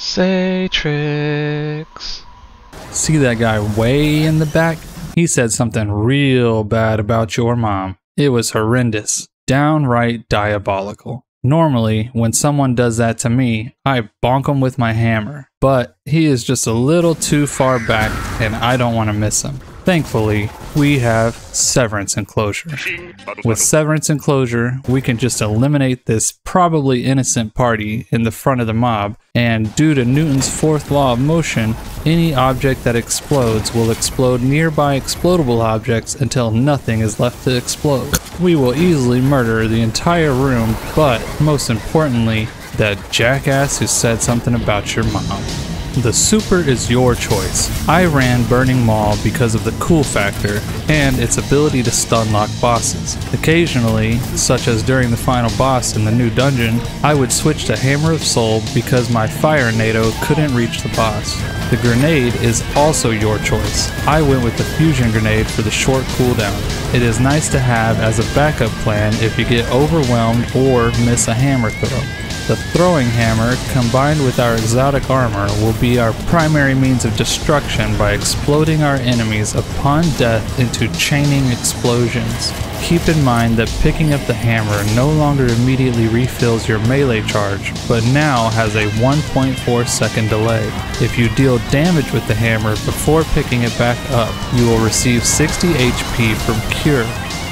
Satrix. See that guy way in the back? He said something real bad about your mom. It was horrendous. Downright diabolical. Normally, when someone does that to me, I bonk him with my hammer. But he is just a little too far back and I don't want to miss him. Thankfully, we have Severance Enclosure. With Severance Enclosure, we can just eliminate this probably innocent party in the front of the mob, and due to Newton's fourth law of motion, any object that explodes will explode nearby explodable objects until nothing is left to explode. We will easily murder the entire room, but most importantly, that jackass who said something about your mom. The super is your choice. I ran Burning Maul because of the cool factor and its ability to stun lock bosses. Occasionally, such as during the final boss in the new dungeon, I would switch to Hammer of Soul because my fire NATO couldn't reach the boss. The grenade is also your choice. I went with the fusion grenade for the short cooldown. It is nice to have as a backup plan if you get overwhelmed or miss a hammer throw. The throwing hammer, combined with our exotic armor, will be our primary means of destruction by exploding our enemies upon death into chaining explosions. Keep in mind that picking up the hammer no longer immediately refills your melee charge, but now has a 1.4 second delay. If you deal damage with the hammer before picking it back up, you will receive 60 HP from Cure.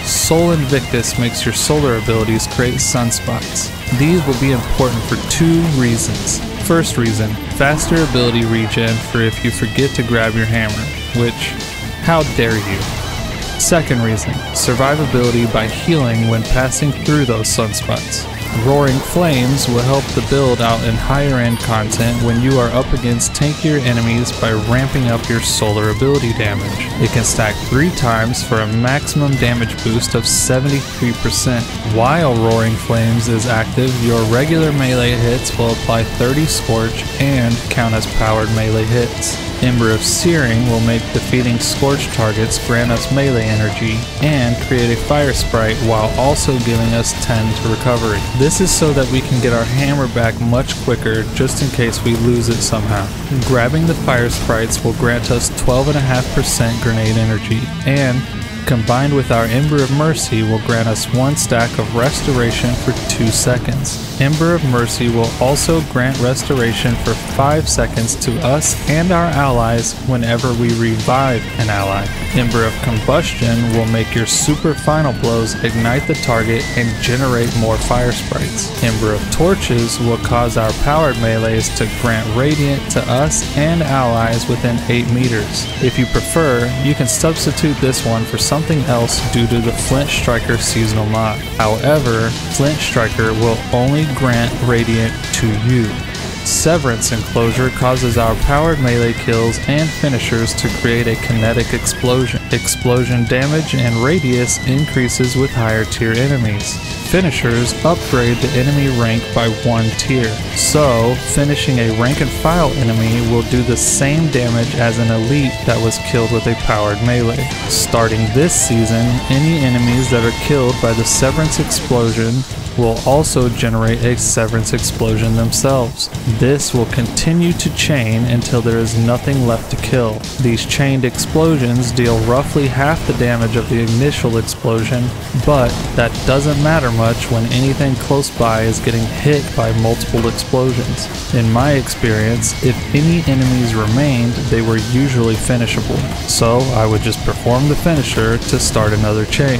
Soul Invictus makes your solar abilities create sunspots. These will be important for two reasons. First reason, faster ability regen for if you forget to grab your hammer, which, how dare you. Second reason, survivability by healing when passing through those sunspots. Roaring Flames will help the build out in higher end content when you are up against tankier enemies by ramping up your solar ability damage. It can stack 3 times for a maximum damage boost of 73%. While Roaring Flames is active, your regular melee hits will apply 30 Scorch and count as powered melee hits. Ember of Searing will make defeating Scorch targets grant us melee energy and create a fire sprite while also giving us 10 to recovery. This is so that we can get our hammer back much quicker just in case we lose it somehow. Grabbing the fire sprites will grant us 12.5% grenade energy, and combined with our Ember of Mercy will grant us 1 stack of restoration for 2 seconds. Ember of Mercy will also grant restoration for 5 seconds to us and our allies whenever we revive an ally. Ember of Combustion will make your super final blows ignite the target and generate more fire sprites. Ember of Torches will cause our powered melees to grant radiant to us and allies within 8 meters. If you prefer, you can substitute this one for something else due to the Flint Striker seasonal mod. However, Flint Striker will only grant radiant to you. Severance Enclosure causes our powered melee kills and finishers to create a kinetic explosion. Explosion damage and radius increases with higher tier enemies. Finishers upgrade the enemy rank by 1 tier. So, finishing a rank and file enemy will do the same damage as an elite that was killed with a powered melee. Starting this season, any enemies that are killed by the Severance Explosion will also generate a Severance Explosion themselves. This will continue to chain until there is nothing left to kill. These chained explosions deal roughly half the damage of the initial explosion, but that doesn't matter much when anything close by is getting hit by multiple explosions. In my experience, if any enemies remained, they were usually finishable, so I would just perform the finisher to start another chain.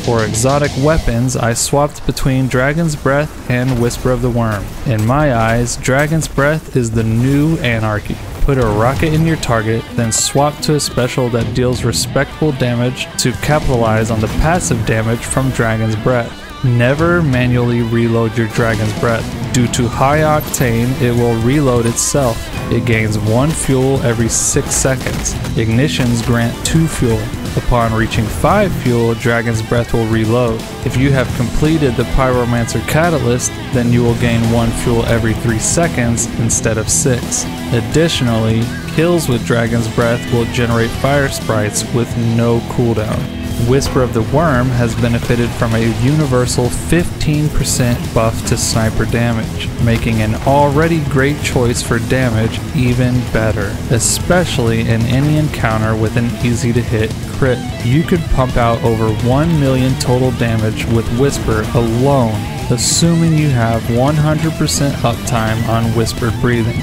For exotic weapons, I swapped between Dragon's Breath and Whisper of the Worm. In my eyes, Dragon's Breath is the new anarchy. Put a rocket in your target, then swap to a special that deals respectable damage to capitalize on the passive damage from Dragon's Breath. Never manually reload your Dragon's Breath. Due to high octane, it will reload itself. It gains 1 fuel every 6 seconds. Ignitions grant 2 fuel. Upon reaching 5 fuel, Dragon's Breath will reload. If you have completed the Pyromancer Catalyst, then you will gain 1 fuel every 3 seconds instead of 6. Additionally, kills with Dragon's Breath will generate fire sprites with no cooldown. Whisper of the Worm has benefited from a universal 15% buff to sniper damage, making an already great choice for damage even better, especially in any encounter with an easy to hit crit. You could pump out over 1 million total damage with Whisper alone, assuming you have 100% uptime on Whispered Breathing.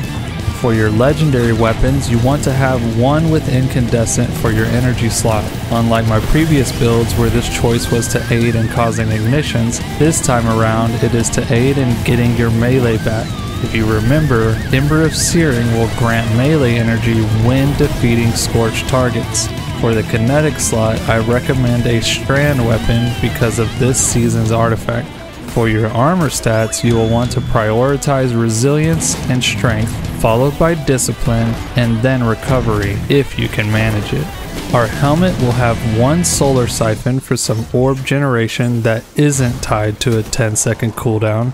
For your legendary weapons, you want to have one with incandescent for your energy slot. Unlike my previous builds where this choice was to aid in causing ignitions, this time around it is to aid in getting your melee back. If you remember, Ember of Searing will grant melee energy when defeating scorched targets. For the kinetic slot, I recommend a strand weapon because of this season's artifact. For your armor stats, you will want to prioritize resilience and strength, followed by discipline, and then recovery if you can manage it. Our helmet will have one solar siphon for some orb generation that isn't tied to a 10-second cooldown.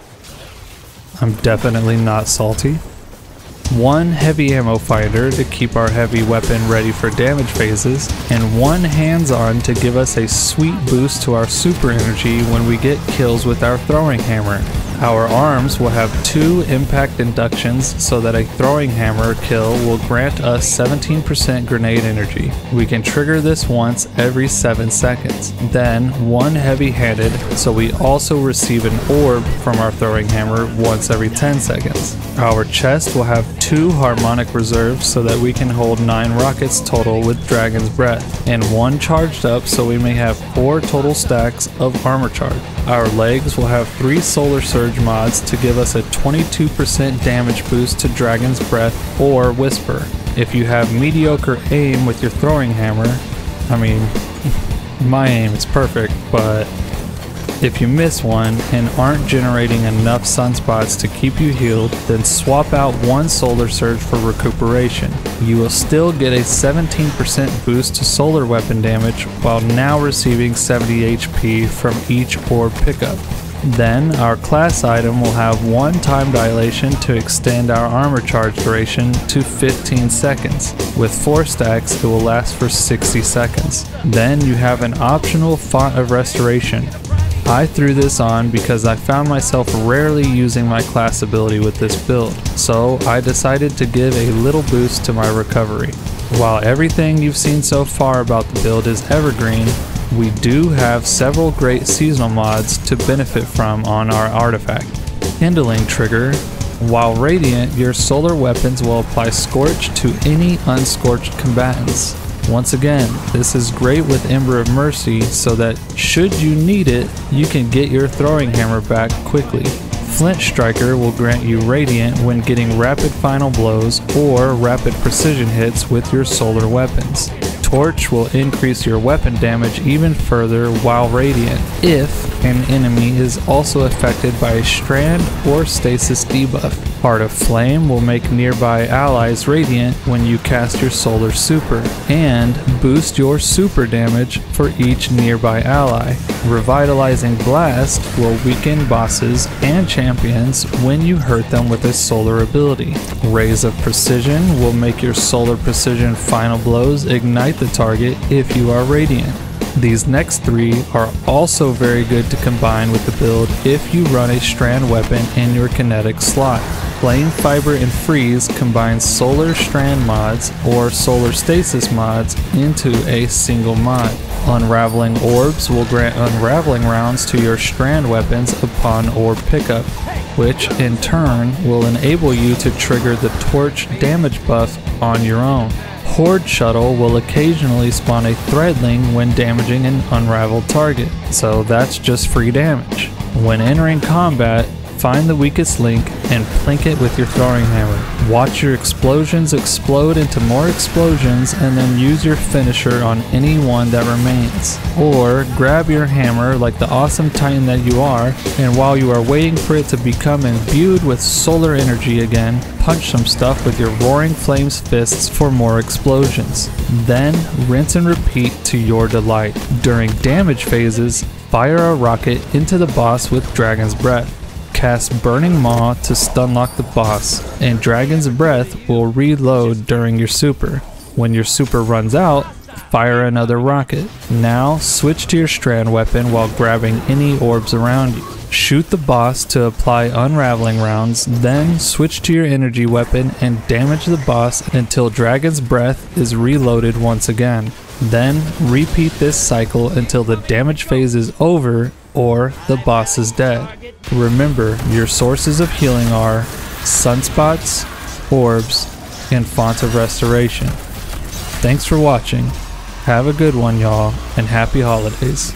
I'm definitely not salty. One heavy ammo finder to keep our heavy weapon ready for damage phases, and one hands-on to give us a sweet boost to our super energy when we get kills with our throwing hammer. Our arms will have 2 impact inductions so that a throwing hammer kill will grant us 17% grenade energy. We can trigger this once every 7 seconds. Then one heavy-handed, so we also receive an orb from our throwing hammer once every 10 seconds. Our chest will have 2 harmonic reserves so that we can hold 9 rockets total with Dragon's Breath, and 1 charged up so we may have 4 total stacks of armor charge. Our legs will have 3 solar surge mods to give us a 22% damage boost to Dragon's Breath or Whisper. If you have mediocre aim with your throwing hammer, I mean, my aim is perfect, but if you miss one and aren't generating enough sunspots to keep you healed, then swap out 1 solar surge for recuperation. You will still get a 17% boost to solar weapon damage while now receiving 70 HP from each orb pickup. Then our class item will have 1 time dilation to extend our armor charge duration to 15 seconds. With 4 stacks, it will last for 60 seconds. Then you have an optional font of restoration. I threw this on because I found myself rarely using my class ability with this build, so I decided to give a little boost to my recovery. While everything you've seen so far about the build is evergreen, we do have several great seasonal mods to benefit from on our artifact. Kindling Trigger. While radiant, your solar weapons will apply Scorch to any unscorched combatants. Once again, this is great with Ember of Mercy so that should you need it, you can get your throwing hammer back quickly. Flint Striker will grant you Radiant when getting rapid final blows or rapid precision hits with your solar weapons. Torch will increase your weapon damage even further while Radiant if an enemy is also affected by a strand or stasis debuff. Heart of Flame will make nearby allies radiant when you cast your solar super, and boost your super damage for each nearby ally. Revitalizing Blast will weaken bosses and champions when you hurt them with a solar ability. Rays of Precision will make your solar precision final blows ignite the target if you are radiant. These next 3 are also very good to combine with the build if you run a strand weapon in your kinetic slot. Flame Fiber and Freeze combines solar strand mods or solar stasis mods into a single mod. Unraveling Orbs will grant unraveling rounds to your strand weapons upon orb pickup, which in turn will enable you to trigger the torch damage buff on your own. Horde Shuttle will occasionally spawn a threadling when damaging an unraveled target, so that's just free damage. When entering combat, find the weakest link and plink it with your throwing hammer. Watch your explosions explode into more explosions and then use your finisher on any one that remains. Or grab your hammer like the awesome Titan that you are, and while you are waiting for it to become imbued with solar energy again, punch some stuff with your Roaring Flames fists for more explosions. Then rinse and repeat to your delight. During damage phases, fire a rocket into the boss with Dragon's Breath. Cast Burning Maw to stunlock the boss, and Dragon's Breath will reload during your super. When your super runs out, fire another rocket. Now switch to your strand weapon while grabbing any orbs around you. Shoot the boss to apply unraveling rounds, then switch to your energy weapon and damage the boss until Dragon's Breath is reloaded once again. Then repeat this cycle until the damage phase is over or the boss is dead. Remember, your sources of healing are sunspots, orbs, and Font of Restoration. Thanks for watching. Have a good one, y'all, and happy holidays.